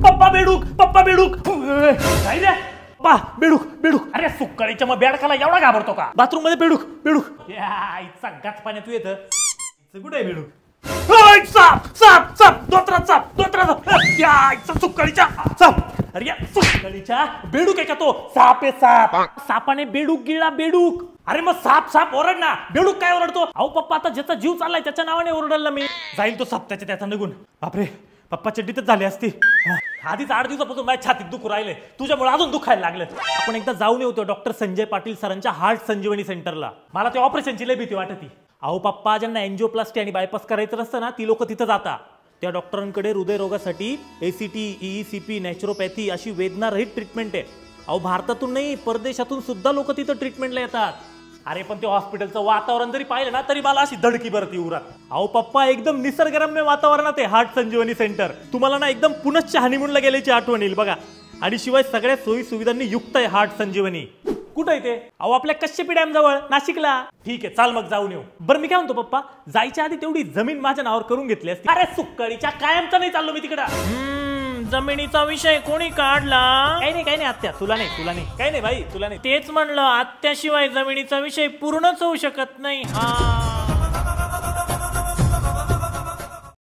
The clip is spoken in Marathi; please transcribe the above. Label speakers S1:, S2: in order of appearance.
S1: पप्पा बेडूक, पप्पा बेडूक. काय रे पप्पा बेडूक बेडूक. अरे सुक्काळीच्या मग बेडकाला एवढा घाबरतो का? बाथरूम मध्ये बेडूक बेडूक. इतका गाच पाण्यात तू येतं. कुठे आहे बेडूक? साप साप साप दोतरा साप दोतरा साप. सुक्काळीच्या साप. अरे सुक्काळीच्या बेडूक आहे का तो? साप आहे साप. सापाने बेडूक गिळला बेडूक. अरे मग साप साप ओरड ना. बेडूक काय ओरडतो? अहो पप्पा आता ज्याचा जीव चाललाय त्याच्या नावाने ओरडला मी. जाईल तो साप त्याचा निघून. बापरे पप्पा चड्डीतच झाली असती. आधीच 8 दिवसापासून माझ्या छातीत दुख राहिले. तुझ्यामुळे अजून दुखायला लागलं. आपण एकदा जाऊन येतो डॉक्टर संजय पाटील सरांच्या हार्ट संजीवनी सेंटरला. मला ते ऑपरेशनची लय भीती वाटती. अहो पप्पा ज्यांना एंजिओप्लास्टी आणि बायपास करायचं असतं ना ती लोक तिथं जातात. त्या डॉक्टरांकडे हृदयरोगासाठी एसीटी EECP नॅचरोपॅथी अशी वेदनारहित ट्रीटमेंट आहे. अहो भारतातून नाही परदेशातून सुद्धा लोक तिथं ट्रीटमेंटला येतात. अरे पण ते हॉस्पिटलचं वातावरण जरी पाहिलं ना तरी मला अशी धडकी भरती उरात. अहो पप्पा एकदम निसर्गरम्य वातावरणात आहे हार्ट संजीवनी सेंटर. तुम्हाला ना एकदम पुनश्च हनीमूनला गेल्याची आठवण येईल बघा. आणि शिवाय सगळ्या सोयी सुविधांनी युक्त आहे हार्ट संजीवनी. कुठं आहे ते? अहो आपल्या कश्यपी डॅम जवळ नाशिकला. ठीक आहे चाल मग जाऊन येऊ. बरं मी काय म्हणतो पप्पा जायच्या आधी तेवढी जमीन माझ्या नावावर करून घेतली असती. अरे सुक्काळीच्या कायमचा नाही चाललो मी तिकडं. जमिनीचा विषय कोणी काढला? काही नाही आत्या तुला नाही काही नाही भाई तुला नाही. तेच म्हणलं आत्याशिवाय जमिनीचा विषय पूर्णच होऊ शकत नाही.